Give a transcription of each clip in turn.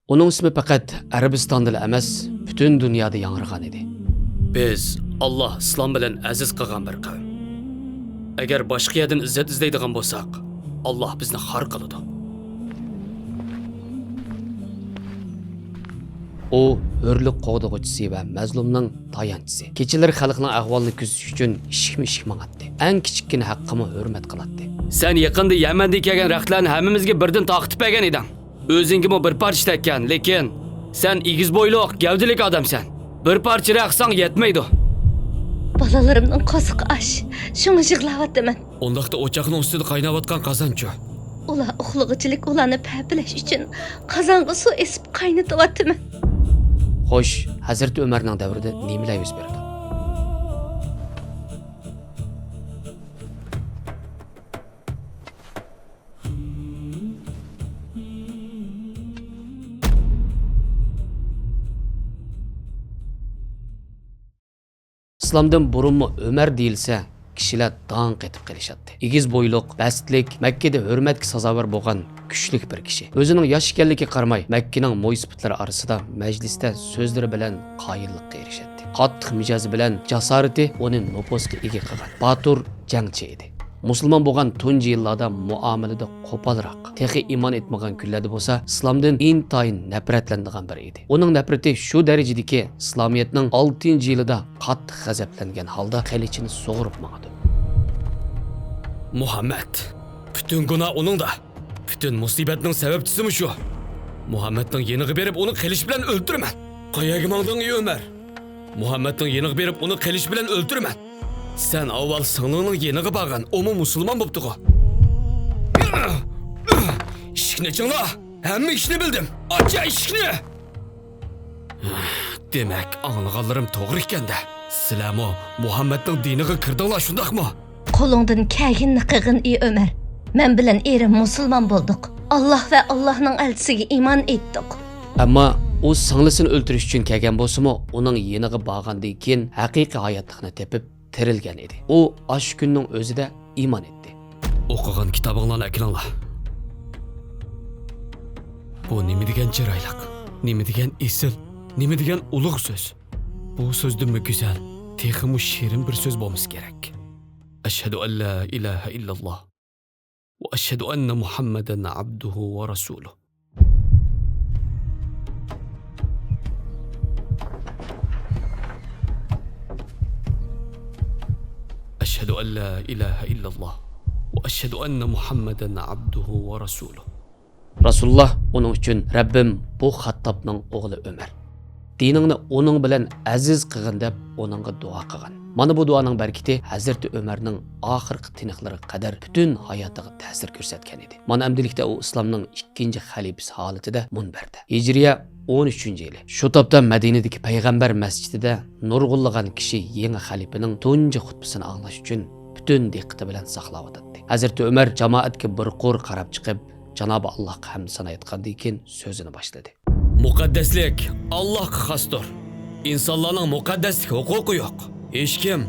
Onun ismi faqat Arabistonda emas, butun dunyoda yangragan edi. Biz Alloh islom bilan aziz qilgan bir qavm. Agar boshqa yerdan izzat izlaydigan bo'lsak, Alloh bizni xor qiladi. O hürlük qoğdug'uchisi va mazlumning tayanchisi. Kechalar xalqning ahvolini ko'zish uchun ishik mang'atdi. Eng kichikkina haqqini hurmat qiladi. Sen yaqinda Yamandan kelgan raxtlarni hammamizga birdan taqitib bergan eding. O'zingga bir parcha tekkan, lekin sen igiz bo'yliq, gavdalik odamsan. Bir parcha raqsang yetmaydi. Balalarimning qosiq ash, shuni yig'layapman. Ondaqda o'choqning ustida qaynayotgan qozonchi. Ular uxlag'ichilik ularni papilash uchun qozonga suv esib qaynatyapman. Xo'sh, Hazrat Umarning davrida nimalar yuz berdi? İslamdan burunmu Ömer deyilse, kişiler dağın qetib qilishadi. Igiz boyluq, bastlik, Mekke'de hürmetki sazavor bo'lgan kuchlik bir kishi. O'zining yosh ekanligiga qaramay, Mekkening mo'ysipitlari orasida majlisda so'zlari bilan qoyillikqa erishadi. Qattiq mijozi bilan jasorati uni nopusga ega qilgan. Batur jangchi edi. Musulmon bo'lgan tunji yillarda muomalada qo'polroq, texi iymon etmagan kunlarda bo'lsa, islomdan intayin nafratlanadigan biri edi. Uning nafrati shu darajadaki islomiyatning 6-yilida qattiq g'azablangan holda qilichini sug'urib mangadi. Muhammad, bütün günah onunda. Bütün musibatning sababchisimi shu. Muhammadning yeniga berib uni qilish bilan o'ldirman. Qayaga mangding ey Umar? Muhammadning yeniga berib uni qilish bilan o'ldirman. Sen avval singlimning yeniga borgan, o'mi musulmon bo'pti-ku. Ishni chingla, hamma ishni bildim. Acha ishni. Demak, anlaganlarim to'g'ri ekanda. Sizlarmi Muhammadning diniga kirdinglar, shundaqmi? Qo'lingdan kelganini qilgin ey Ömer. Men bilan erim musulmon bo'ldik. Alloh va Allohning elchisiga iymon etdik. Ammo u singlisini o'ldirish uchun kelgan bo'lsa-mu, uning yeniga borgandan keyin haqiqiy hayotlikni tepib tirilgan edi. U ash kunning o'zida iymon etdi. O'qigan kitobinglarni akilinglar. Bu nima degan chiroyliq, nima degan esil, nima degan ulug' so'z. Bu so'zdinmi go'zal, texmi shirin bir so'z bo'lmasi kerak. Ashhadu an la ilaha illalloh va ashhadu anna Muhammadan abduhu va rasuluh. أشهد أن لا إله إلا الله وأشهد أن محمدا عبده ورسوله. Rasulullah onun için Rabbim bu Xattabning o'g'li Ömer. Diningni onun bilan aziz qilgin deb onunga duo qilgan. Mana bu duoning barakati Hazrat Ömerning oxirgi tiniqlariga qadar butun hayotiga ta'sir ko'rsatgan edi. Mana amdilikda u islomning ikkinchi xalifasi holatida munbarda. Hijriya 13-yili. Shu topda Madinadagi payg'ambar masjidida nurg'unlagan kishi yangi xalifaning tunji xutbasini anglash uchun butun diqqati bilan saqlayotdi. Hazrat Ömer jamoatga bir qo'r qarab chiqib, Janob Allohga hamd sano aytgandan keyin so'zini boshladi. Muqaddaslik Allohga xosdir. İnsanlarning muqaddaslik huquqi yo'q. Hech kim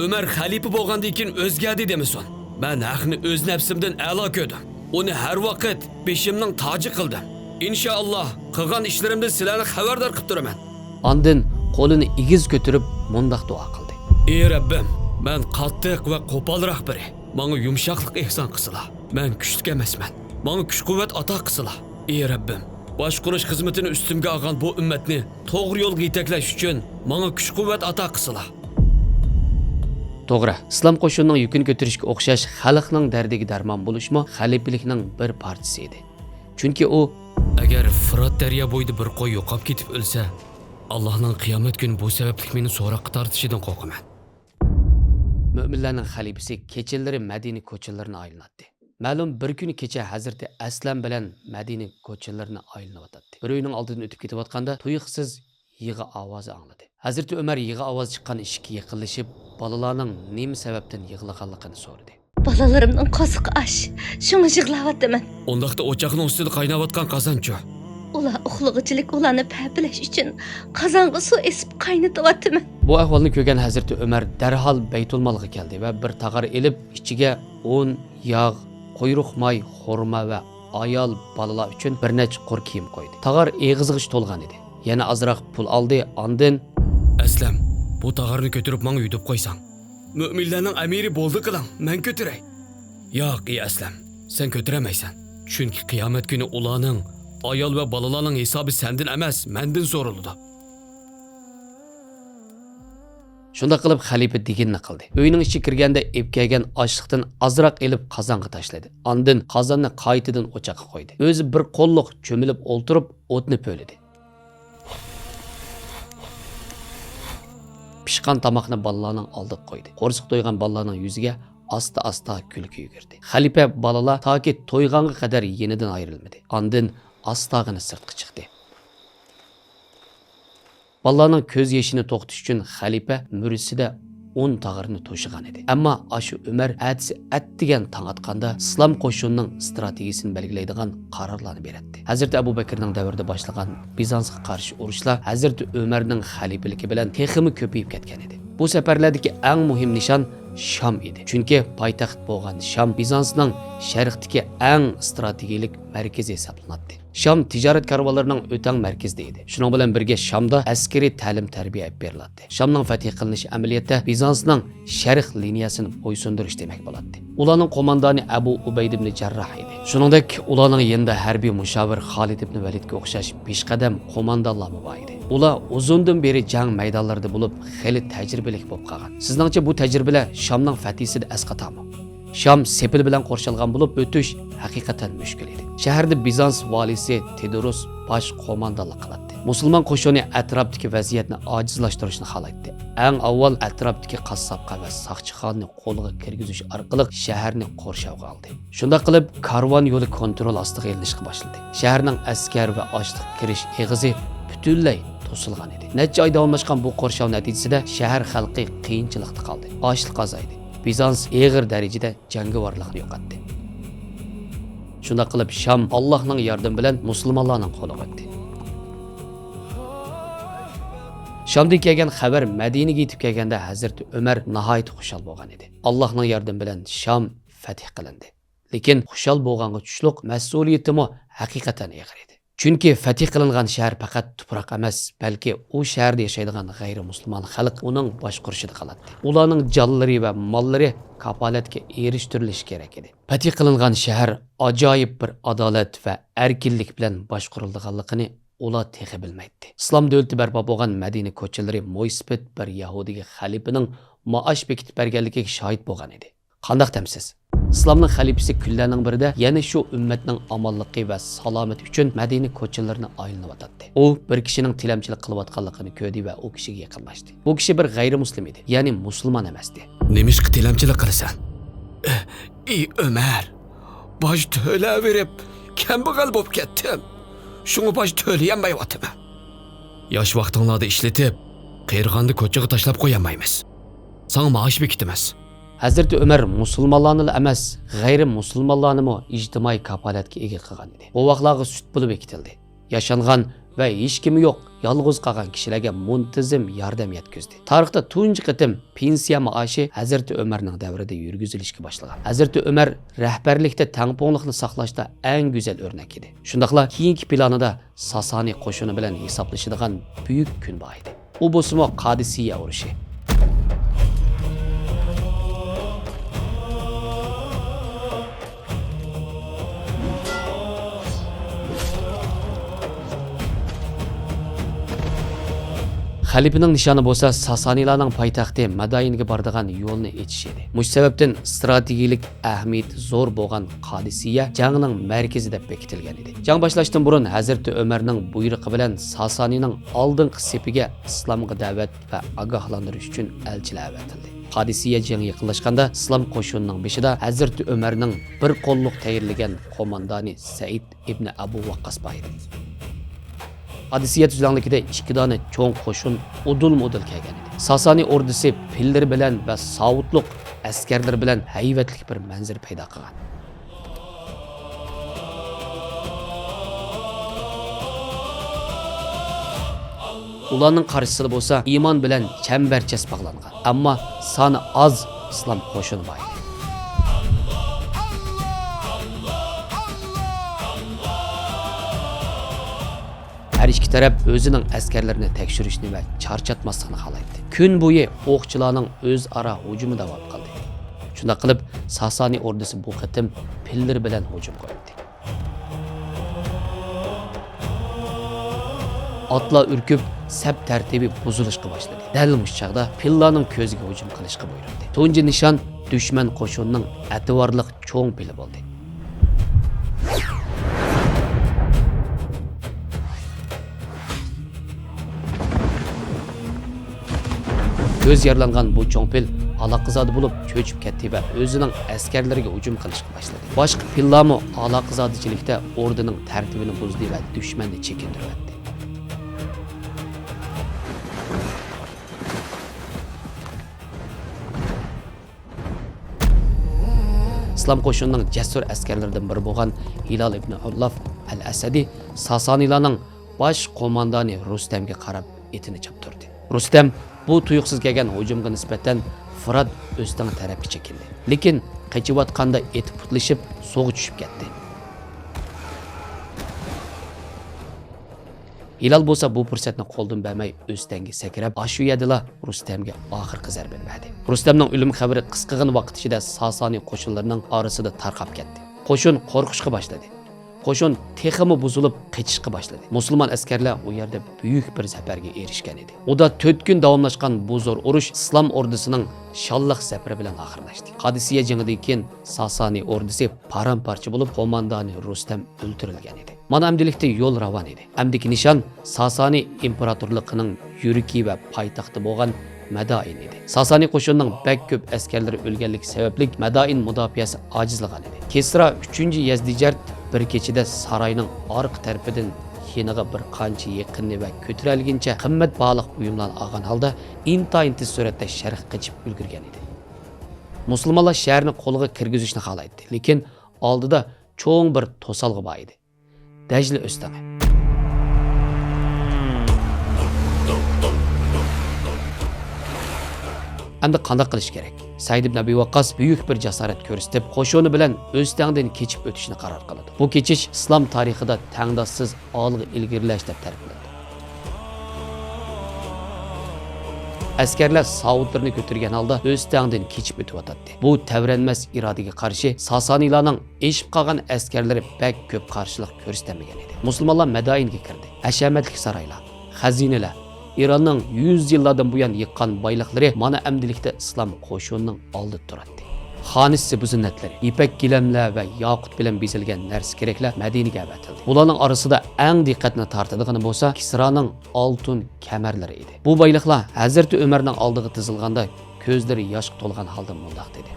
Ömer xalifa bo'lgandan keyin o'zgardi demasin. Men haqni o'z nafsimdan a'lo ko'rdim. Uni har vaqt beshimning toji qildim. İnşallah qilgan ishlarimdan sizlarni xabardor qilib turaman. Ondan qo'lini igiz ko'tarib mundaq duo qildi. Ey Rabbim, men qattiq va qo'polroq biri. Menga yumshoqlik ihson qilsizlar. Men kuchli emasman. Menga kuch-quvvat ato qilsizlar. Ey Rabbim, boshqarish xizmatini ustimga olgan bu ummatni to'g'ri yo'lga yetaklash uchun menga kuch-quvvat ato qilsizlar. To'g'ri, islom qo'shinining yukini ko'tarishga o'xshash xalqning dardiga darmon bo'lishmi xalifalikning bir parchasi edi. Chunki u agar Fırat daryo bo'yida bir qo'y yo'qolib ketib o'lsa, Allohning qiyomat kuni bu sababli meni so'roqqa tortishidan qo'rqaman. Mo'minlarning xalifasi kechalari Madina ko'chalarini aylanadi. Ma'lum bir kuni kecha Hazrati Aslam bilan Madina ko'chalarini aylanayotdi. Bir uyning oldidan o'tib ketayotganda tuyuqsiz yig'i ovozi angladi. Hazrati Ömer yig'i ovoz chiqqan eshikka yaqinlashib, bolalarning nima sababdan yig'laganligini so'radi. Balalarimning qosiq ash, shuni yig'layapman. Ondaqda o'choqning ustida qaynayotgan qozonchi. Ular uxlag'ichilik ularni papilash uchun qozonga suv esib qaynatyapman. Bu ahvolni ko'rgan Hazrati Ömer darhol Baytulmolga keldi va bir tag'ar elib, ichiga un, yog', quyruq may, xurma va ayol, balalar uchun bir nechta qur kiyim qo'ydi. Tag'ar eg'izg'ish to'lgan edi. Yana azroq pul oldi, ondan Aslam, bu tag'arni ko'tarib menga yutib qo'ysang. Mo'minlarning amiri bo'ldi qiling, men ko'taray. Yo'q, ey Aslam, sen ko'taramaysan. Chunki qiyomat kuni ularning, ayol va balalarning hisobi sendan emas, mendan so'raladi. Shunda qilib xalifa deganini qildi. Uyning ichiga kirganda epkagan oshliqdan azroq elib qozonga tashladi. Ondan qozonni qaytadan o'choqqa qo'ydi. O'zi bir qo'lliq cho'milib o'ltirib o'tni po'lidi. Pishqan tomoqni balalarning oldiga qo'ydi. Qo'rsiq to'ygan balalarning yuziga asta-asta kulki yugurdi. Xalifa balalar toki to'yganga qadar yenidan ayrilmadi. Ondan astag'ini sirtqa chiqdi. Balalarning ko'z yoshini to'xtatish uchun xalifa murisida 10 tag'irni to'shigan edi. Ammo ashu Umar atsi atdigan tong atqanda islom qo'shinining strategiyasini belgilaydigan qarorlarni berdi. Hazrat Abu Bakrning davrida boshlangan Bizansga qarshi urushlar Hazrat Umarning xalifaligi bilan texmi ko'payib ketgan edi. Bu safarlardagi eng muhim nishon Sham edi. Chunki poytaxt bo'lgan Sham Bizansning sharqdagi eng strategik markazi hisoblanadi. Sham tijorat karvonlarining o'tang markazida edi. Shuning bilan birga Shamda askariy ta'lim-tarbiya olib beriladi. Shamning fath qilinishi amaliyotda Bizansning sharq liniyasini bo'ysundirish demak bo'ladi. Ularning qo'mondoni Abu Ubayd ibn Jarrah edi. Shuningdek, ularning yanında harbiy mushavir Xolid ibn Validga o'xshash peshqadam qo'mondonlar bor edi. Ular uzundan beri jang maydonlarida bo'lib, xeli tajribali bo'lib qolgan. Sizningcha bu tajribalar Shamning fathisida asqatami? Sham sepil bilan qo'rshalgan bo'lib, o'tish haqiqatan mushkul edi. Shaharda Bizans valisi Tedorus bosh qo'mondonlik qiladi. Musulmon qo'shini atrofdagi vaziyatni ojizlashtirishni xohlaydi. Eng avval atrofdagi qassobqa va soqchixonni qo'lga kirgizish orqali shaharni qo'rshavga oldi. Shunda qilib karvon yo'li kontrol ostiga ilinishga boshladi. Shaharning askar va ochliq kirish eg'izi butunlay to'silgan edi. Necha oy davomlashgan bu qo'rshav natijasida shahar xalqi qiyinchilikda qoldi. Ochliq azaydi. Bizans eg'ir darajada jangovarlikni yo'qotdi. Shunda qilib Sham Allohning yordami bilan musulmonlarning qo'liga o'tdi. Shamdan kelgan xabar Madinaga yetib kelganda Hazrat Umar nihoyat xushal bo'lgan edi. Allohning yordami bilan Sham fath qilindi. Lekin xushal bo'lganga tushliq mas'uliyatimi haqiqatan og'ir edi. Chunki fath qilingan shahar faqat tuproq emas, balki u shaharda yashaydigan g'ayri-musulmon xalq uning boshqarishida qoladi. Ularning jonlari va mollari kapolatga erishtirilishi kerak edi. Fath qilingan shahar ajoyib bir adolat va erkinlik bilan boshqarilganligini ular texi bilmaydi. Islom davlati barpo bo'lgan Madina ko'chalari mo'ysibit bir yahudiga xalifaning maosh bekitib berganligiga shohid bo'lgan edi. Qanday demsiz? Islomning xalifasi kunlarning birida yana shu ummatning omonligi va salomati uchun Madina ko'chalarini aylanayotdi. U bir kishining tilamchilik qilayotganligini ko'rdi va u kishiga yaqinlashdi. Bu kishi bir g'ayri-muslim edi, ya'ni musulmon emasdi. Nemishqa tilamchilik qilasan? Ey Umar, bosh to'la berib, kambag'al bo'lib ketdim. Shunga bosh to'layolmayapman. Yosh vaqtinglarda ishlatib, qiyirg'onni ko'chaga tashlab qo'yamaymiz. Sana maosh bekitamiz. Hazreti Umar musulmonlarni emas, g'ayri-musulmonlarni ijtimoiy kapolatga ega qilgan edi. Bu vaqtlarda sut bo'lib bekitildi. Yashangan va hech kimi yo'q, yolg'iz qolgan kishilarga muntazam yordam yetkazdi. Tarixda tunji qitim pensiya maoshi Hazreti Umarning davrida yurgizilishga boshlagan. Hazreti Umar rahbarlikda tangpongliqni saqlashda eng go'zal o'rnak edi. Shundaqla keyingi planida Sasani qo'shini bilan hisoblashadigan buyuk kun bor edi. U bo'lsa Qadisiya urushi. Xalifaning nishoni bo'lsa Sasanilarning poytaxti Madainga boradigan yo'lni echish edi. Mush sababdan strategik ahamiyati zo'r bo'lgan Qadisiya jangning markazi deb bekitilgan edi. Jang boshlashdan burun Hazrat Umarning buyrug'i bilan Sasanining oldingi sepiga islomga da'vat va ogohlantirish uchun elchilar avatildi. Qadisiya jangi yaqinlashganda islom qo'shinining beshida Hazrat Umarning bir qo'lliq tayyorlagan qo'mondoni Said ibn Abu Waqqas bor edi. Qadisiya tuzlanligida 2 dona cho'ng qo'shin udul-mudul kelgan edi. Sasani ordusi pillari bilan va savutliq askarlar bilan hayvatli bir manzar paydo qilgan. Ularning qarshisida bo'lsa iymon bilan chambarchas bog'langan, ammo soni oz islom qo'shini bor edi. Her iki taraf o'zining askarlarini tekshirishni va charchatmasligini xohlaydi. Kun bo'yi o'qchilarning o'zaro hujumi davom qildi. Shunday qilib, Sasani ordusi bu qatim pillar bilan hujum qildi. Atlar ürküp, sap tartibi buzilishga boshladi. Dal mush chaqda pillarning ko'ziga hujum qilishga buyurdi. Tunji nishon dushman qo'shinining ativorliq cho'ng pili bo'ldi. Ko'z yarlangan bu cho'ngpil aloqizodi bo'lib cho'chib ketdi va o'zining askarlariga hujum qilishga boshladi. Boshqa pillarmo aloqizodichilikda ordining tartibini buzdi va dushmanni chekintirdi. İslam qo'shinining jasur askarlaridan biri bo'lgan Hilal ibn Ullaf al-Asadi Sasanilarning bosh qo'mondoni Rustamga qarab etini chaptirdi. Rustam bu tuyuqsiz kelgan hujumga nisbatan Fırat o'stan tarafga chekindi. Lekin qechiyotganda eti putlashib, so'g'i tushib ketdi. Hilal bo'lsa bu fursatni qo'ldan bermay o'stanga sakrab, ashu yadila Rustamga oxirgi zarba berdi. Rustamning o'lim xabari qisqagina vaqt ichida Sasani qo'shinlarining orasida tarqab ketdi. Qo'shin qo'rqishga boshladi. Qo'shin texmi buzilib qechishga boshladi. Musulmon askarlar u yerda buyuk bir zafarga erishgan edi. Uda 4 kun davomlashgan bu zo'r urush islom ordusining shalliq zafari bilan oxirlashdi. Qadisiya jangidan keyin Sasani ordusi param-parcha bo'lib, qo'mondoni Rustam o'ldirilgan edi. Mana amdilikda yo'l ravon edi. Amdiki nishon Sasani imperatorligining yuriki va poytaxti bo'lgan Madain edi. Sasani qo'shinining bak ko'p askarlari o'lganligi sababli Madain mudofaasi ojizlagan edi. Kisra 3-Yazdijard bir kechida saroyning orqa tarafidan keniga bir qancha yaqinni va ko'tarilguncha qimmat baliq buyumlarni olgan holda intayin tez suratda sharqqa qochib ulgurgan edi. Musulmonlar shaharni qo'lga kirgizishni xohlaydi, lekin oldida cho'ng bir to'salg'i bor edi. Dajli o'stani. Endi qanday qilish kerak? Said ibn Abi Waqqas buyuk bir jasorat ko'rsatib, qo'shini bilan o'stangdan kechib o'tishni qaror qiladi. Bu kechish islom tarixida tangdossiz olg'a ilgirlash deb ta'riflanadi. Askarlar savutlarni ko'targan holda o'stangdan kechib o'tyotdi. Bu tavranmas irodaga qarshi Sasanilarning eshib qolgan askarlari bak ko'p qarshilik ko'rsatmagan edi. Musulmonlar Madainga kirdi. Hashamatli saroylar, xazinalar, İranның 100 yıllardan bu yan yıqqan baylıqları mana əmdilikdə İslam qoşununun aldı turadi. Xanissi bu zinnətləri, ipək giləmlər və yaqut bilan bezilgan narsa keraklar Madinaga avatildi. Bularning orasida eng diqqatni tortadigan bo'lsa Kisraning oltin kamarlari edi. Bu bayliqlar Hazrati Umarning oldiga tizilganda ko'zlari yoshga to'lgan holda mundoq dedi.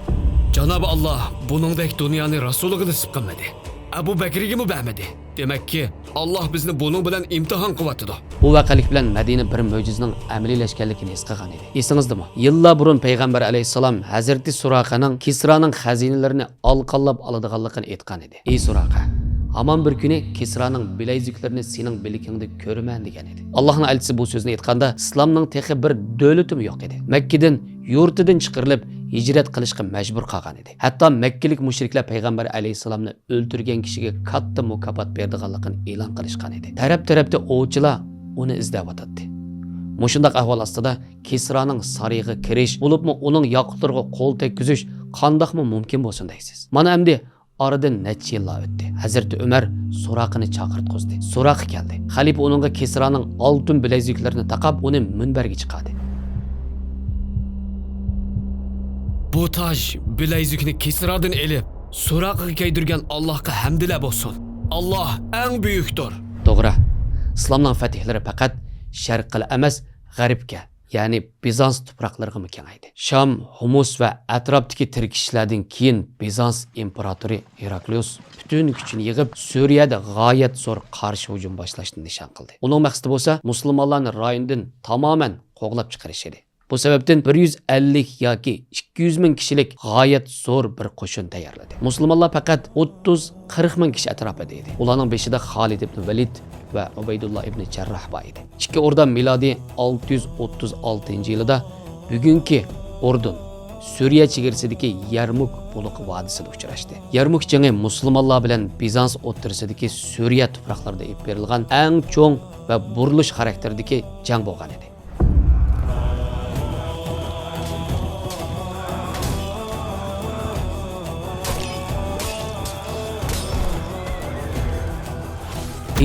Janobi Alloh buningdek dunyoni rasuliga nasib qilmadi. Abu Bakrga mu bermadi. Demek ki Allah bizni bunun bilan imtihon qilyapti. Bu vaqalik bilan Madina bir mo'jizaning amaliyleşkenligini his qilgan edi. Esingizdami? Yillar burun payg'ambar alayhisalom Hazrati Suraqaning Kisraning xazinalarini alqallab oladiganligini aytgan edi. Ey Suraqa, hamon bir kuni Kisraning bilayziklarini sening bilikingda ko'raman degan edi. Allohning elchisi bu so'zni aytganda islomning texi bir davlatim yo'q edi. Makkadan yurtidan chiqarilib hijrat qilishga majbur qolgan edi. Hatto Makkalik mushriklar payg'ambar alayhisalomni o'ldirgan kishiga katta mukofot berdiganligini e'lon qilishgan edi. Taraf-tarafda ovchilar uni izlayotdi. Mushundaq ahvol ostida Kisraning sarayga kirish, bo'libmi uning yoqutlariga qo'l tekkizish qandoqmi mumkin bo'lsin deysiz. Mana endi oradan necha yillar o'tdi. Hazrati Umar Suraqani chaqirtqizdi. Suraq keldi. Xalifa uningga Kisraning oltin bileziklarini taqab uni minbarga chiqardi. Bu taj bilezikni Kisradan elib, Suraqqa kaydirgan Allohga hamdlar bo'lsin. Allah eng buyukdir. To'g'ri. İslamning fatihlari faqat sharqqa emas, g'arbga, ya'ni Bizans tuproqlariga kengaydi. Sham, Humus va atrofdagi tirkishlardan keyin Bizans imperatori Heraklius butun kuchini yig'ib Suriyada g'oyat zo'r qarshi hujum boshlashni nishon qildi. Uning maqsadi bo'lsa, musulmonlarni rayondan tamoman qo'g'lab chiqarish edi. Bu sebepten 150 yoki 200 ming kishilik g'oyat zo'r bir qo'shin tayyorladi. Musulmonlar faqat 30-40 ming kishi atrofida edi. Ularning beshida Xolid ibn Valid va Ubaydullah ibn Jarrah bor edi. Ikki o'rda milodiy 636 yilida bugungi Urdun, Suriya chegarasidagi Yarmuk buluq vodisida uchrashdi. Yarmuk jangi musulmonlar bilan Bizans o'rtasidagi Suriya tuproqlarida olib berilgan eng cho'ng va burilish xarakteridagi jang bo'lgan edi.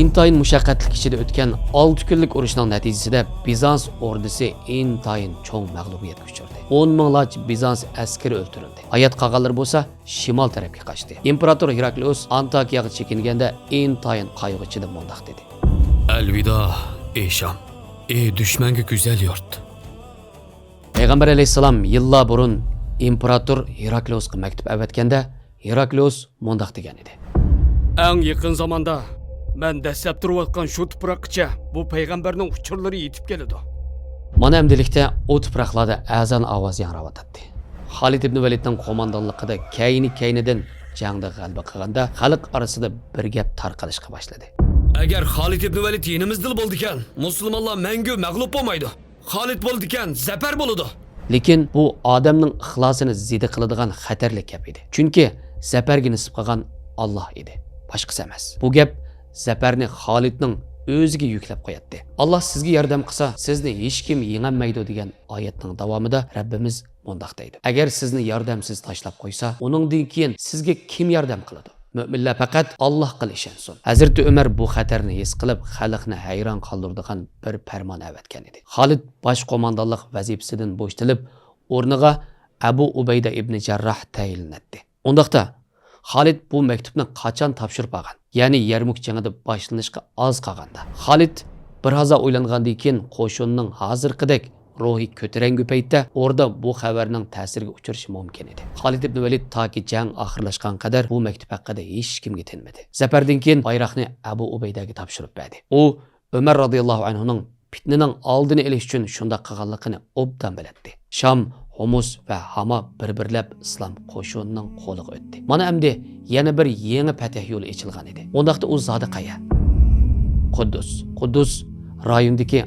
İntayin mushaqqatlik ichida o'tgan 6 kunlik urushning natijasida Bizans ordisi intayin cho'ng mag'lubiyatga uchradi. 10 minglarcha Bizans askari o'ldirildi. Hayot qolganlar bo'lsa shimol tarafga qochdi. İmperator Heraklius Antakiyaga chekinganda intayin qayg'u ichida mundoq dedi. Elvida ey Sham, ey dushmanga go'zal yurt. Payg'ambar alayhisalom yillar burun İmperator Herakliusga maktub avatganda Heraklius mundoq degan edi. Eng yaqin zamonda men dastlab turayotgan shu tuproqqa bu payg'ambarning uchurlari yetib keladi. Mana amdilikda o tuproqlarda azon ovozi yangrayotdi. Xolid ibn Validning qo'mondonligida kayni-kaynidan jangda g'alaba qilganda xalq orasida bir gap tarqalishga boshladi. Agar Xolid ibn Valid yenimizda bo'ldi ekan, musulmonlar mangu mag'lub bo'lmaydi. Xolid bo'ldi ekan, zafar bo'ladi. Lekin bu odamning ixlosini zida qiladigan xatarli gap edi. Chunki zafarga nisb qilgan Alloh edi, boshqasi emas. Bu gap zafarni Xolidning o'ziga yuklab qo'yadi. Alloh sizga yordam qilsa, sizni hech kim yengolmaydi degan oyatning davomida Rabbimiz bundoq deydi. Agar sizni yordamsiz tashlab qo'ysa, uningdan keyin sizga kim yordam qiladi? Mo'minlar faqat Allohga ishonsin. Hazrat Umar bu xatarni his qilib, xalqni hayron qoldiradigan bir farmon avatgan edi. Xolid bosh qo'mondonlik vazifasidan bo'shatilib, o'rniga Abu Ubayda ibn Jarrah tayinlandi. Undaqda Xolid bu maktubni qachon topshirib olgan? Ya'ni Yarmuk jangida boshlanishga oz qolganda. Xolid bir haza o'ylangandan keyin qo'shinning hozirqidek ruhi ko'tarangi paytda orada bu xabarning ta'siriga uchrashi mumkin edi. Xolid ibn Valid toki jang oxirlashgan qadar bu maktub haqida hech kimga tinmadi. Zafardan keyin bayroqni Abu Ubaydaga topshirib berdi. U Umar radhiyallohu anhuning fitnaning oldini olish uchun shunda qilganligini obdan biladi. Sham, Humus va Hama bir-birlab islom qo'shinining qo'liga o'tdi. Mana endi yana bir yangi fatih yo'li ochilgan edi. Undaqda u zodi qaya. Quddus rayondagi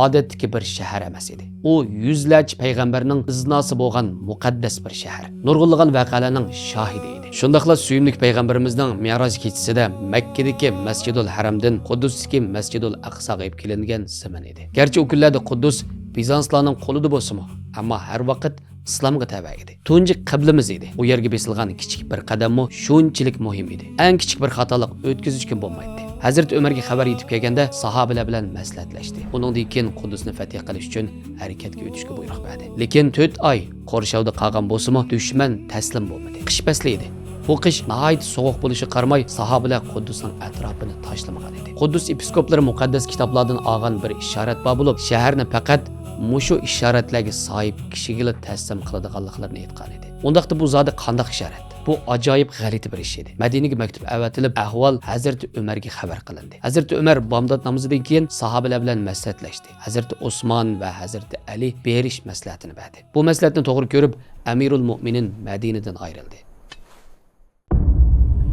odatdagi bir shahar emas edi. U yuzlarcha payg'ambarning iznosi bo'lgan muqaddas bir shahar. Nurg'unlagan voqealarning shohidi edi. Shundaqla suyimlik payg'ambarimizning Mi'roj kechasida Makkadagi Masjidul Haramdan Quddusdagi Masjidul Aqsoga olib kelingan zaman edi. Garchi u kunlarda Quddus Bizanslarning qo'lida bo'lsa-mu, ammo har vaqt islomga tava edi. Tunji qiblimiz edi. U yerga besilgan kichik bir qadammi shunchalik muhim edi. Eng kichik bir xatolik o'tkazish mumkin bo'lmaydi. Hazrat Umarga xabar yetib kelganda sahobalar bilan maslahatlashdi. Uningdan keyin Quddusni fath qilish uchun harakatga o'tishga buyruq berdi. Lekin 4 oy Qo'rshovda qolgan bo'lsa-mu, dushman taslim bo'lmadi. Qish fasli edi. Bu qish nihoyat sovuq bo'lishi qaramay, sahobalar Quddusning atrofini tashlamagan edi. Quddus episkoplari muqaddas kitoblardan olgan bir ishorat bor bo'lib, shaharni faqat mushu ishoratlarga sahib kishiga taslim qiladiganliklarini aytgan edi. Undaqda bu zodi qanday ishorat? Bu ajoyib g'alati bir ish edi. Madinaga maktub avatilib, ahvol Hazrat Umarga xabar qilindi. Hazrat Umar bomdod namozidan keyin sahobalar bilan maslahatlashdi. Hazrat Osmon va Hazrat Ali berish maslahatini berdi. Bu maslahatni to'g'ri ko'rib, Amirul Mu'minin Madinadan ayrildi.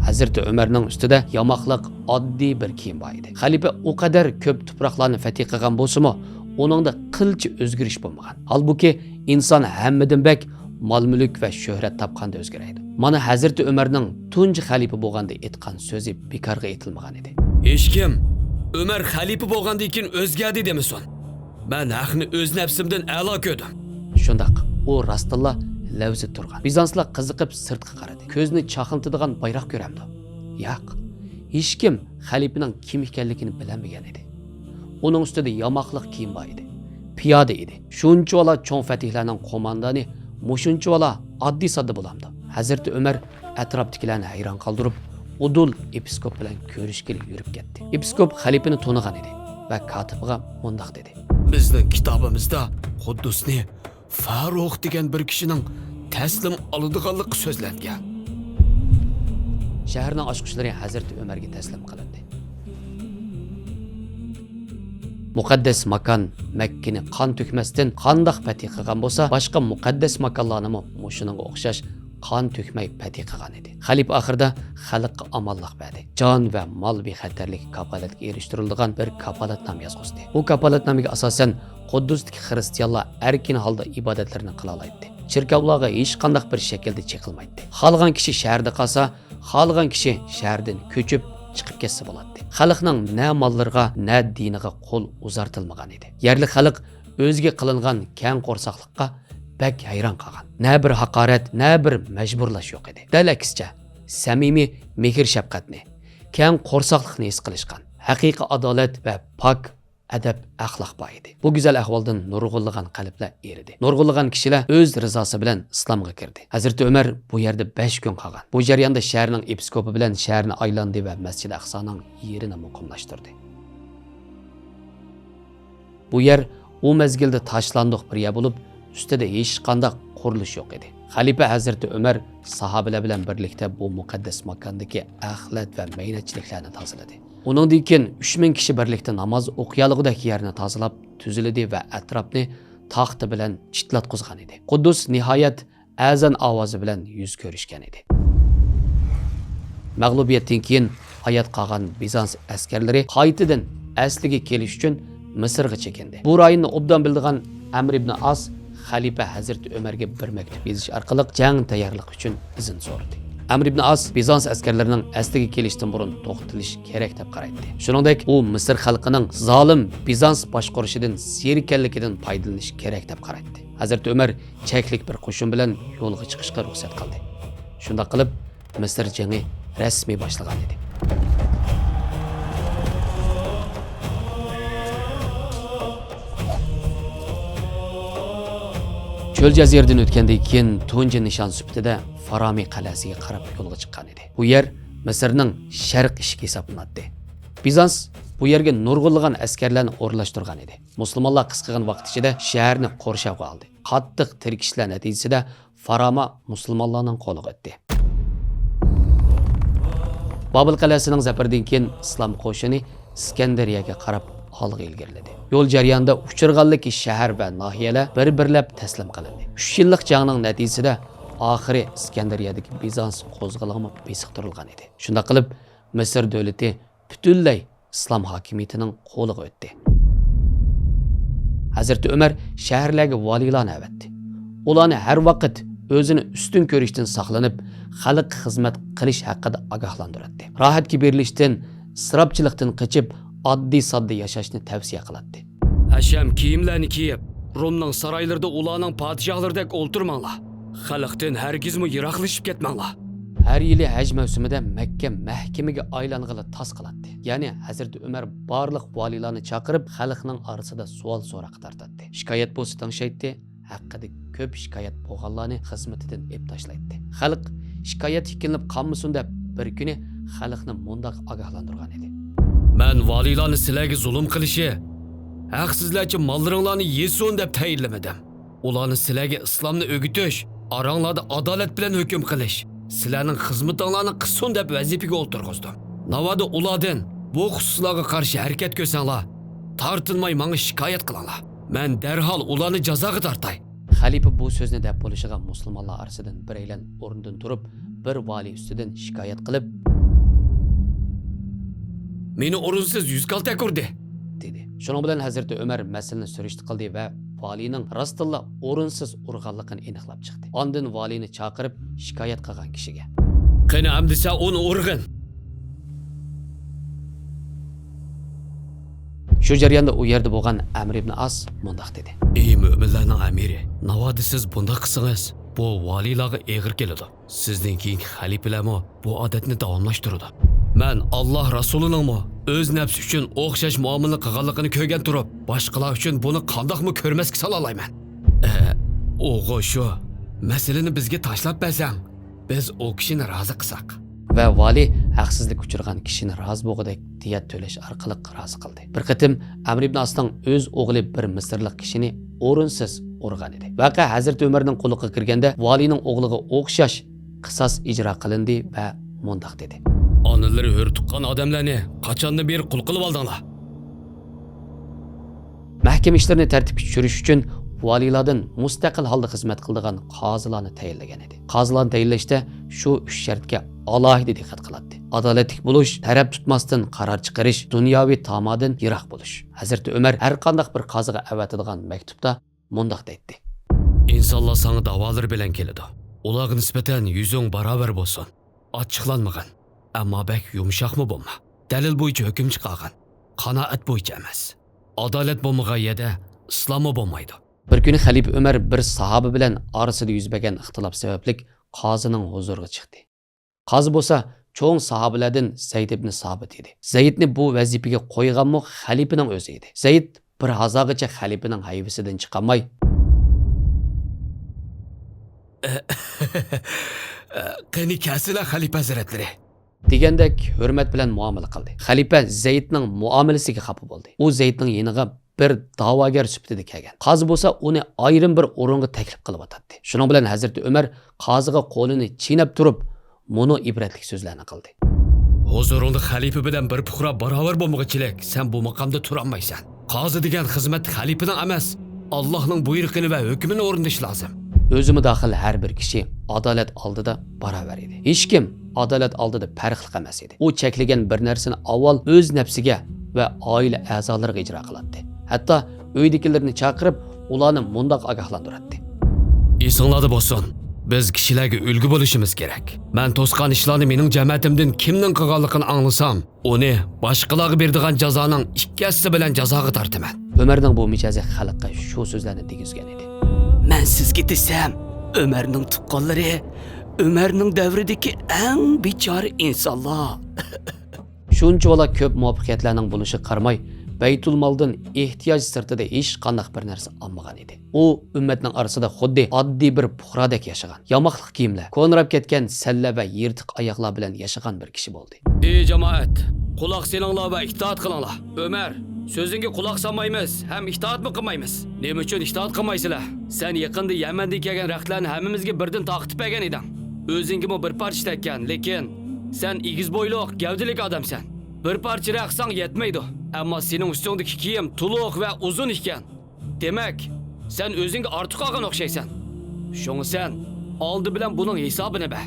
Hazrat Umarning ustida yamoqliq oddiy bir kiyim bor edi. Xalifa o qadar ko'p tuproqlarni fath qilgan bo'lsa-mu, uningda qilchi o'zgarish bo'lmagan. Halbuki inson hammadan bak mol-mulk va shuhrat topganda o'zgaradi. Mana Hazrat Umarning tunji xalifa bo'lganda aytgan so'zi bekorga aytilmagan edi. Hech kim Umar xalifa bo'lgandan keyin o'zgardi demasin. Men haqni o'z nafsimdan a'lo ko'rdim. Shundaq, u rastilla lavzi turgan. Bizanslar qiziqib sirtqa qaradi. Ko'zni chaqiltadigan bayroq ko'ramdi. Yo'q. Hech kim xalifaning kim ekanligini bilmagan edi. Uning ustida yamoqliq kiyim bor edi. Piyoda edi. Shunchalar cho'ng fatihlarning qo'mondoni mushunchalar oddiy sodda bo'lamdi. Hazrat Umar atrofdagilarni hayron qoldirib, Udul episkop bilan ko'rishga yurib ketdi. Episkop xalifani to'nigan edi va kotibiga mundoq dedi. Bizning kitobimizda Quddusni Faruq degan bir kishining taslim oladiganligi so'zlangan. Shaharning oshqishlari Hazrat Umarga taslim qilindi. Muqaddas makon Makkani qon to'kmasdan qandoq fath qilgan bo'lsa, boshqa muqaddas makonlarni ham mushuninga o'xshash qon to'kmay fath qilgan edi. Xalif oxirida xalqqa omonlik berdi. Jon va mol bexatarlik kafolatga erishtirilgan bir kafolatnoma yozg'izdi. Bu kafolatnomaga asosan Quddusdagi xristianlar erkin holda ibodatlarini qila oladi. cherkovlarga hech qanday bir shaklda cheqilmaydi. Xalqan kishi shaharda qolsa, xalqan kishi shahardan ko'chib chiqib ketsa bo'ladi. Xalqning na mollariga, na diniga qo'l uzartilmagan edi. Yerli xalq o'ziga qilingan keng qo'rsoqlikqa bak hayron qolgan. Na bir haqorat, na bir majburlash yo'q edi. Dal aksicha, samimiy mehr shafqatni, keng qo'rsoqlikni his qilishgan. Haqiqiy adolat va pok adab axloq bor edi. Bu go'zal ahvoldan nurg'unlagan qalblar eridi. Nurg'unlagan kishilar o'z rizosi bilan islomga kirdi. Hazrat Umar bu yerda 5 kun qolgan. Bu jarayonda shaharning episkopi bilan shaharni aylandi va Masjid Aqsoning yerini muqimlashtirdi. Bu yer u mezgilda tashlandiq bir yer bo'lib, ustida hech qanday qurilish yo'q edi. Xalifa Hazrat Umar sahobalar bilan birlikda bu muqaddas makondagi axlat va maynachiliklarni tozaladi. Uningdan keyin 3000 kishi birlikda namoz o'qiyaligidagi yerni tozalab, tuzildi va atrofni taxti bilan chitlatqizgan edi. Quddus nihoyat azan ovozi bilan yuz ko'rishgan edi. Mag'lubiyatdan keyin hayot qolgan Bizans askarlari qaytadan asliga kelish uchun Misrga chekindi. Bu rayonni obdan bildigan Amr ibn As Xalifa Hazrat Umarga bir maktub yozish orqali jang tayyorlik uchun izn so'radi. Amr ibn As Bizans askarlarining asliga kelishdan burun to'xtatilish kerak deb qaraydi. Shuningdek, u Misr xalqining zolim Bizans boshqarishidan zerikanligidan foydalanish kerak deb qaraydi. Hazrat Umar cheklik bir qo'shin bilan yo'lga chiqishga ruxsat qildi. Shunda qilib Misr jangi rasmiy boshlangan edi. Cho'l jaziradan o'tgandan keyin tunji nishon sifatida Farami qalasiga qarab yo'lga chiqqan edi. Bu yer Misrning sharq ishki hisoblanadi. Bizans bu yerga nurg'unlagan askarlarni o'rlashtirgan edi. Musulmonlar qisqagan vaqt ichida shaharni qo'rshavga oldi. Qattiq tirkishlar natijasida Farama musulmonlarning qo'liga o'tdi. Babil qalasining zafaridan keyin islom qo'shini Iskandariyaga qarab olg'a ilgariladi. Yo'l jarayonida uchirganligi shahar va nahiyalar bir-birlab taslim qilindi. 3 yillik jangning natijasida oxiri Iskandariyadagi Bizans qo'zg'alog'i besiqtirilgan edi. Shunda qilib Misr davlati butunlay islom hokimiyatining qo'liga o'tdi. Hazrat Umar shaharlarga valiylarni avatdi. Ularni har vaqt o'zini ustun ko'rishdan saqlanib, xalq xizmat qilish haqida ogohlantirdi. Rohatga berilishdan, isrofchilikdan qochib, oddiy sodda yashashni tavsiya qiladi. Hasham kiyimlarni kiyib, Rumning saroylarida ularning podshohlaridek o'ltirmanglar. Xalqdan hargizmi yiroqlashib ketmanglar. Har yili haj mavsumida Makka mahkamaga aylang'ili tas qiladi. Ya'ni Hazrat Umar barliq valiylarni chaqirib, xalqning orasida savol so'roq tartadi. Shikoyat bo'lsa tanishaydi, haqida ko'p shikoyat bo'lganlarni xizmatidan ep tashlaydi. Xalq shikoyat hikilinib qolmasin deb bir kuni xalqni mundaq ogohlantirgan edi. Men valiylarni sizlarga zulm qilishi, haqsizlarcha mollaringlarni yesin deb tayinlamadim. Ularni sizlarga islomni o'gitish, oranglarda adolat bilan hukm qilish, sizlarning xizmatinglarni qilsin deb vazifaga o'ltirg'izdim. Navoda ulardan bu xususlarga qarshi harakat ko'rsanglar, tortinmay menga shikoyat qilinglar. Men darhol ularni jazoga tortay. Xalifa bu so'zni deb bo'lishiga musulmonlar orasidan biraylan o'rnidan turib, bir vali ustidan shikoyat qilib, meni o'rinsiz yuz kaltak urdi dedi. Shuning bilan Hazrat Umar masalani surishti qildi va valining rostilla o'rinsiz urganligini aniqlab chiqdi. Ondan valini chaqirib shikoyat qilgan kishiga: "Qani amdisa uni urg'in." Shu jarayonda u yerda bo'lgan Amr ibn As mundaq dedi: "Ey mo'minlarning amiri, navoda siz bunday qilsangiz, bu valiylarga eg'ir keladi. Sizdan keyin xalifalarmi bu odatni davomlashtiradi. Men Alloh Rasulining o'z nafsi uchun o'xshash muomala qilganligini ko'rgan turib, boshqalar uchun buni qandoqmi ko'rmasga sola olmayman. O'g'o shu, masalani bizga tashlab bersang, biz o kishini rozi qilsak." Va vali haqsizlik uchirgan kishini rozi bo'lgudek diyat to'lash orqali rozi qildi. Bir qatim Amr ibn Asning o'z o'g'li bir misrlik kishini o'rinsiz urgan edi. Vaqa Hazrat Umarning qo'liga kirganda valining o'g'liga o'xshash qisos ijro qilindi va mundaq dedi: "Onalari hur tuqqan odamlarni qachondan beri qul qilib oldinglar?" Mahkama ishlarini tartibga tushirish uchun valilardan mustaqil holda xizmat qiladigan qozilarni tayinlagan edi. Qozilarni tayinlashda shu 3 shartga alohida diqqat qiladi. Adolatli bo'lish, taraf tutmasdan qaror chiqarish, dunyoviy tamodan yiroq bo'lish. Hazrat Umar har qanday bir qoziga avatadigan maktubda mundaq deydi: İnsanlar sana davalar bilen kelidi. Ularga nisbatan yüzün barabar bo'lsin. Ochiqlanmagan, ammo bek yumshoqmi bo'lma. Dalil bo'yicha hukm chiqargan. Qanoat bo'yicha emas. Adolat bo'lmagan yerda islommi bo'lmaydi. Bir kuni Xalifa Umar bir sahoba bilan orasida yuz bergan ixtilof sababli qozining huzuriga chiqdi. Qozi bo'lsa cho'ng sahobalardan Zayd ibn Sabit edi. Zaydni bu vazifaga qo'yganmi xalifaning o'zi edi. Zayd bir hazagacha xalifaning hayvisidan chiqolmay Qani kasila xalifa hazratlari. degandek hurmat bilan muomala qildi. Xalifa Zaydning muomalasiga xafa bo'ldi. U Zaydning yeniga bir da'vogar sifatida kelgan. Qozi bo'lsa uni ayrim bir o'ringa taklif qilib atadi. Shuning bilan Hazrat Umar qoziga qo'lini chinab turib, mono ibratlik so'zlarni qildi. Huzurunda xalifa bilan bir puqra barobar bo'lmoqchilik, sen bu maqomda tura olmaysan. Qozi degan xizmat xalifaning emas, Allohning buyrug'ini va hukmini o'rnash lozim. O'zimi daxil har bir kishi adolat oldida barobar edi. Hech kim adolat oldida farqli emas edi. U cheklagan bir narsani avval o'z nafsiga va oila a'zolariga ijro qiladi. Hatto uydagilarni chaqirib, ularni mundoq ogohlantiradi. Esinglarda bo'lsin. Biz kishilarga ulgu bo'lishimiz kerak. Men to'sqan ishlarni mening jamiyatimdan kimning qilganligini anglasam, uni boshqalarga beradigan jazoning ikkisi bilan jazoga tortaman. Umarning bu mijozi xalqqa shu so'zlarni tegizgan edi. Men sizga desam, Umarning tuqqanlari Umarning davridagi eng bechora insonlar. Shuncha ko'p muvaffaqiyatlarning bo'lishi qarmay, Baytul Maldan ehtiyoj sirtida hech qanday bir narsa olmagan edi. U ummatning orasida xuddi oddiy bir puxrodek yashagan. Yamoqliq kiyimlar, ko'nrab ketgan salla va yirtiq oyoqlar bilan yashagan bir kishi bo'ldi. Ey jamoat, quloq selinglar va itoat qilinglar. Umar, so'zingga quloq solmaymiz, ham itoatmi qilmaymiz. Nima uchun itoat qilmaysizlar? Sen yaqinda Yamandan kelgan raqtlarni hammamizga birdan taqib bergan eding. O'zingga bir parcha tekkan, lekin sen egiz bo'yliq, gavdalik odamsan. Bir parcha raqsang yetmaydi. Ammo sening ustingdagi kiyim to'liq va uzun ekan. Demak, sen o'zingga ortiq olgan o'xshaysan. Shuni sen oldi bilan buning hisobini ber.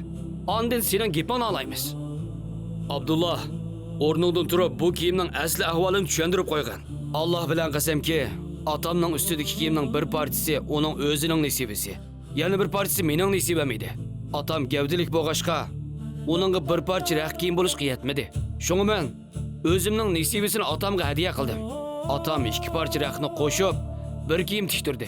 Ondan sening gapini olaymiz. Abdullah, o'rnidan turib bu kiyimning asli ahvolini tushuntirib qo'ygan. Alloh bilan qasamki, otamning ustidagi kiyimning bir parchasi uning o'zining nasibasi. Yana bir parchasi mening nasibam edi. Otam gavdalik bo'lg'achqa, uningga bir parcha raq kiyim bo'lishga yetmadi. Shunga men o'zimning nasibasini otamga hadiya qildim. Otam ikki parcha raqni qo'shib, bir kiyim tiktirdi.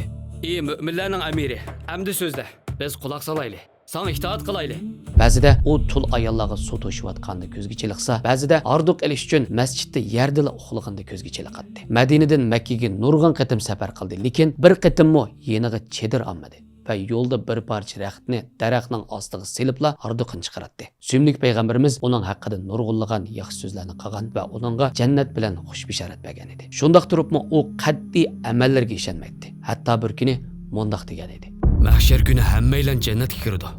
Ey mu'minlarning amiri, amdi so'zda biz quloq solaylik. Sana itoat qilaylik. Ba'zida u tul ayollarga suv to'shiyotganda ko'zga chiliqsa, ba'zida arduq elish uchun masjidda yerdila uxlaganda ko'zga chiliqatdi. Madinadan Makkaga nurg'on qatim safar qildi, lekin bir qatimmo yeniga chedir olmadi. Va yo'lda bir parcha raqtni daraxtning ostiga silibla arduqini chiqaratdi. Suyimlik payg'ambarimiz uning haqida nurg'unlagan yaxshi so'zlarni qilgan va uningga jannat bilan xush bishorat bergan edi. Shundoq turibmi u qat'iy amallarga ishonmaydi. Hatto bir kuni mundoq degan edi. Mahshar kuni hammanglar jannatga kirdi.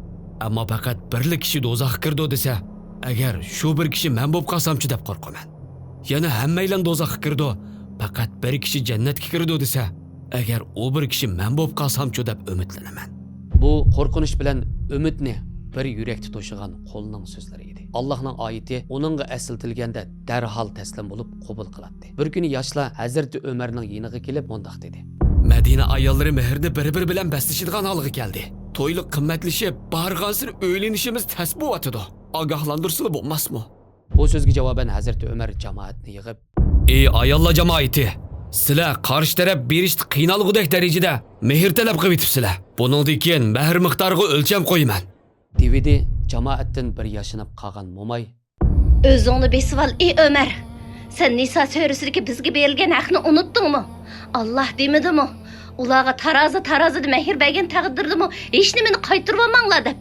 Ammo faqat birlik kishi do'zaxga kirdi desa, agar shu bir kishi men bo'lib qolsamchi deb qo'rqaman. Yana hammanglar do'zaxga kirdi, faqat bir kishi jannatga kirdi desa, agar u bir kishi men bo'lib qolsamchi deb umitlanaman. Bu qo'rqinish bilan umidni bir yurakda to'shigan qo'lning so'zlari edi. Allohning oyati uningga asiltilganda darhol taslim bo'lib qabul qiladi. Bir kuni yoshlar Hazrat Umarning yeniga kelib mundoq dedi. Madina ayollari mehrni bir-biri bilan baslashadigan holga keldi. To'ylik qimmatlashib, barg'ansir o'ylanishimiz tas bo'yatdi. Ogohlantirsa bo'lmasmi? Bu so'zga javoban Hazrat Umar jamoatni yig'ib, "Ey ayollar jamoati, sizlar qarshi taraf berishni qiynalg'udek darajada mehr talab qilib yetibsizlar. Buningdan keyin mehr miqdoriga o'lcham qo'yaman." DVD jamoatdan bir yashinib qolgan mo'may, O'zingni besval ey Ömer. Sen Nisa surasida bizga berilgan haqni unutdingmi? Allah demidimi? Ularga tarazida mehr bergan taqdirdimi? Hech nimani qaytirib olmanglar deb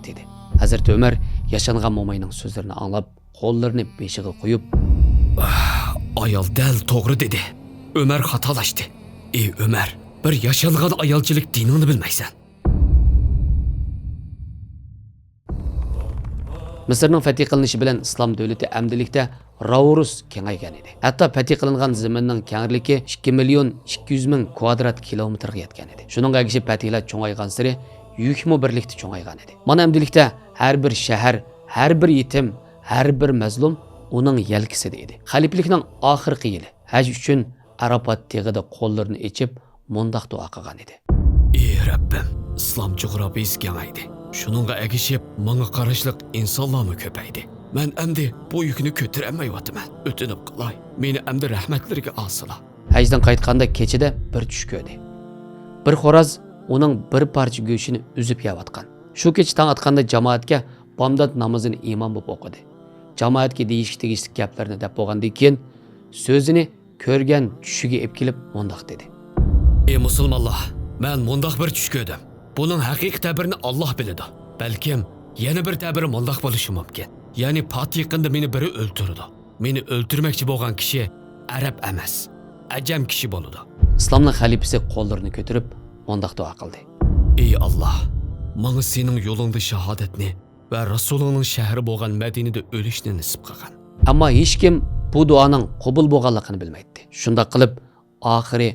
dedi. Hazrat Umar yashangan mo'mayning so'zlarini anglab, qo'llarini beshiga qo'yib, Ayol dal to'g'ri dedi. Umar xatolashdi. Ey Umar, bir yashalgan ayolchilik dinini bilmaysan. Misrning fath qilinishi bilan islom davlati amdilikda Raurus kengaygan edi. Hatto fath qilingan zaminning kengligi 2 million 200 ming kvadrat kilometrga yetgan edi. Shuning agishib fathlar cho'ngaygan sari yukmo birlikda cho'ngaygan edi. Mana amdilikda har bir shahar, har bir yetim, har bir mazlum uning yelkisida edi. Xaliflikning oxirgi yili haj uchun Arafat teg'ida qo'llarini echib mundoq duo qilgan edi. Ey Rabbim, islom jug'rofiyasi kengaydi. Shuningga egishib, menga qarashliq insonlarmi ko'paydi. Men endi bu yukni ko'tarolmayapman. O'tinib qilay, meni endi rahmatlarga olsila. Hajdan qaytganda kechida bir tush ko'rdi. Bir xo'roz uning bir parcha go'shini uzib yeyotgan. Shu kech tong atganda jamoatga bomdod namozini imom bo'lib o'qidi. Jamoatga deyishli gaplarni deb bo'lgandan keyin so'zini ko'rgan tushiga ep kelib mundoq dedi. Ey musulmonlar, men mundoq bir tush ko'rdim. Buning haqiqiy ta'birini Alloh biladi. Balkim yana bir ta'biri mundoq bo'lishi mumkin. Ya'ni pat yaqinda meni biri o'ltirdi. Meni o'ltirmoqchi bo'lgan kishi arab emas, ajam kishi bo'ladi. Islomning xalifasi qo'llarini ko'tarib mundoq duo qildi. Ey Alloh, menga sening yo'lingda shahodatni va Rasulingning shahri bo'lgan Madinada o'lishni nasib qilgan. Ammo hech kim bu duoning qabul bo'lganligini bilmaydi. Shunda qilib oxiri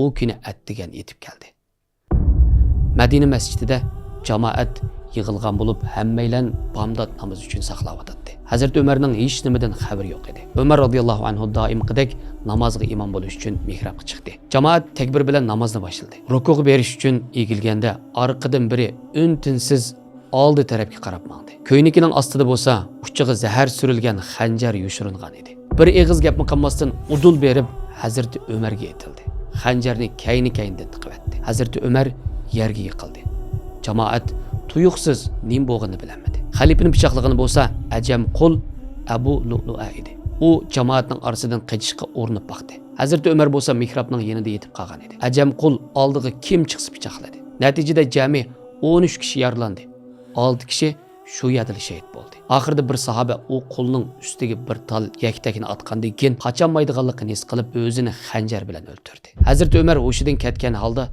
u kuni atdigan yetib keldi. Madina masjidida jamoat yig'ilgan bo'lib, hammaylan bomdod namoz uchun saqlayotdi. Hazrat Umarning hech nimadan xabari yo'q edi. Umar radhiyallohu anhu doim qidek namozga imom bo'lish uchun mihrabga chiqdi. Jamoat takbir bilan namozni boshladi. Rukuga berish uchun egilganda orqadan biri untinsiz oldi tarafga qarab mangdi. Ko'ynikining ostida bo'lsa, uchiga zahar surilgan xanjar yushiringan edi. Bir eg'iz gapni qilmasdan udul berib Hazrat Umarga etildi. Xanjarni kayni-kaynidan tiqibdi. Hazrat Umar yerga yiqildi. Jamoat tuyuqsiz nim bo'lganini bilmadi. Xalifaning pichoqligini bo'lsa, ajam qul Abu Lu'lu'a edi. U jamoatning orasidan qochishga urinib baqdi. Hazrat Umar bo'lsa mihrobning yonida yetib qolgan edi. Ajam qul oldiga kim chiqsa pichoqladi. Natijada jami 13 kishi yaralandi. 6 kishi shu yerda shahid bo'ldi. Oxirida bir sahoba u qulning ustiga bir tal yaktakini atgandan keyin qocholmaydiganligini his qilib o'zini xanjar bilan o'ldirdi. Hazrat Umar hushidan ketgan holda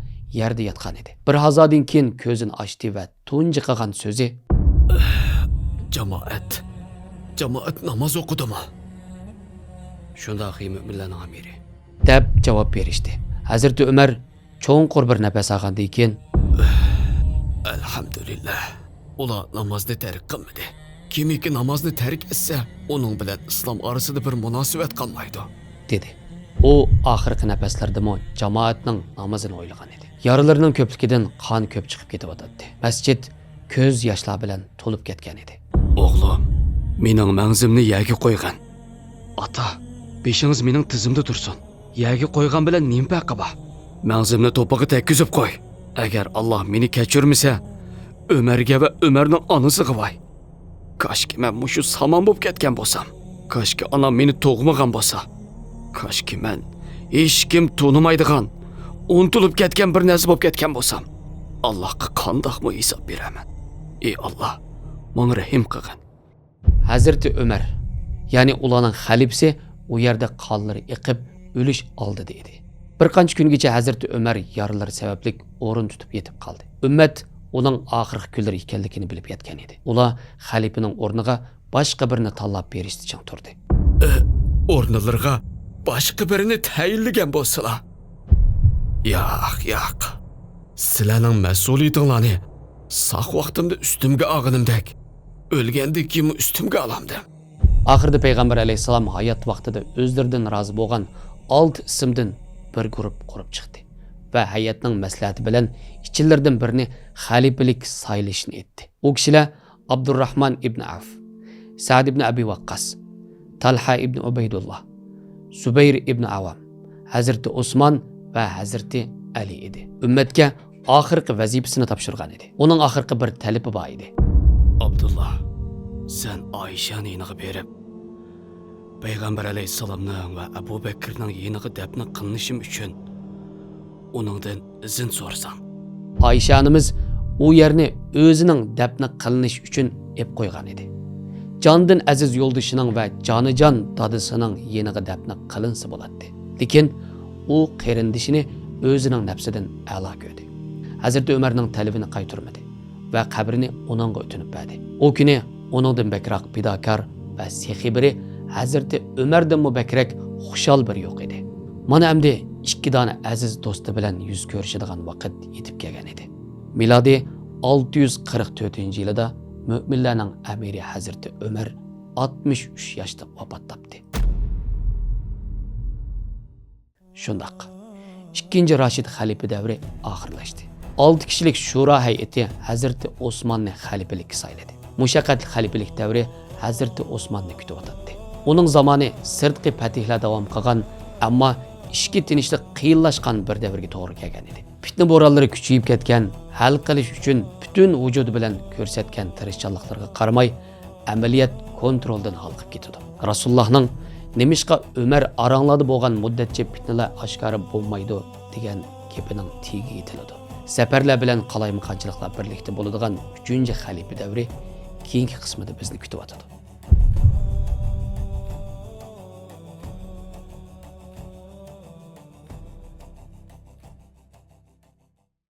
yerda yotgan edi. Bir hazodan keyin ko'zini ochdi va tunji qilgan so'zi: Jamoat namoz o'qidimi? Shunday mo'minlarning amiri deb javob berishdi. Hazrat Umar cho'nqur bir nafas olgandan keyin: Alhamdulillah. Ular namozni tark qilmadi. Kimiki namozni tark etsa, uning bilan islom orasida bir munosabat qolmaydi, dedi. U oxirgi nafaslardami jamoatning namozini o'ylagan edi. Yaralarning ko'pligidan qon ko'p chiqib ketayotdi. Masjid ko'z yoshlar bilan to'lib ketgan edi. O'g'lim, mening mangzimni yerga qo'ygan. Ata, beshingiz mening tizimda tursin. Yerga qo'ygan bilan nima farqi bor? Mangzimni to'piga tekkizib qo'y. Agar Alloh meni kechirmasa, Umarga va Umarning onasiga voy. Kashki men mushu samon bo'lib ketgan bo'lsam. Kashki onam meni tug'magan bo'lsa. Kashki men hech kim tonimaydigan, unutilib ketgan bir narsa bo'lib ketgan bo'lsam. Allohga qandoqmi hisob beraman? Ey Alloh, menga rahim qilgin. Hazrat Umar, ya'ni ularning xalifasi u yerda qonlari iqib o'lish oldida edi. Bir qancha kungacha Hazrat Umar yaralar sababli o'rin tutib yetib qoldi. Ummat uning oxirgi kunlari ekanligini bilib yetgan edi. Ular xalifaning o'rniga boshqa birini tanlab berishdi chang turdi. O'rnlarga boshqa birini tayinlagan bo'lsalar. Yo'q. Sizlarning mas'uliyatinglarni saq vaqtimda ustimga olganimdek, o'lgandan keyin ustimga olamdim. Oxirida payg'ambar alayhisalom hayot vaqtida o'zlaridan rozi bo'lgan 6 ismdan bir guruh qurib chiqdi va hayotning maslahati bilan ichilaridan birini xalifalik saylashni etdi. U kishilar Abdurrahman ibn Auf, Sa'd ibn Abi Waqqas, Talha ibn Ubaydullah, Zubayr ibn Avam, Hazrati Usmon va Hazrati Ali edi. Ummatga oxirgi vazifasini topshirgan edi. Uning oxirgi bir talabi bor edi. Abdullah, sen Oyshani yeniga berib, payg'ambar alayhisalomning va Abu Bakrning yeniga dafn qilinishim uchun uningdan izn so'rasang. Oysha onamiz u yerni o'zining dafn qilinish uchun ep qo'ygan edi. Jondan aziz yo'ldoshining va jonijon dadisining yeniga dafn qilinsa bo'ladi. Lekin u qarindishini o'zining nafsidan a'lo ko'rdi. Hazrat Umarning talabini qaytarmadi va qabrini uningga o'tinib berdi. U kuni uningdan bakroq pidokor va sexiy biri Hazrat Umardan mubakrak xushal bir yo'q edi. Mana endi ikki dona aziz do'sti bilan yuz ko'rishadigan vaqt yetib kelgan edi. Milodiy 644-yilda mo'minlarning amiri Hazrat Umar 63 yoshda vafot topdi. Shundoq, ikkinchi Rashid xalifa davri oxirlashdi. 6 kishilik shura hay'ati Hazrati Osmonni xalifalikka sayladi. Mushaqqatli xalifalik davri Hazrati Osmonni kutib o'tadi. Uning zamoni sirtqi fatihlar davom qilgan, ammo ishki tinchlik qiyinlashgan bir davrga to'g'ri kelgan edi. Fitna bo'ronlari kuchayib ketgan, hal qilish uchun butun vujudi bilan ko'rsatgan tirishchanliklariga qaramay, amaliyat kontroldan halqib ketdi. Rasulullohning nemishqa Umar aranglarda bo'lgan muddatcha fitnalar oshkora bo'lmaydi degan gapining tegi yetiladi. Safarlar bilan qalaymiqanchiliklar birlikda bo'ladigan 3-xalifa davri keyingi qismida bizni kutib o'tadi.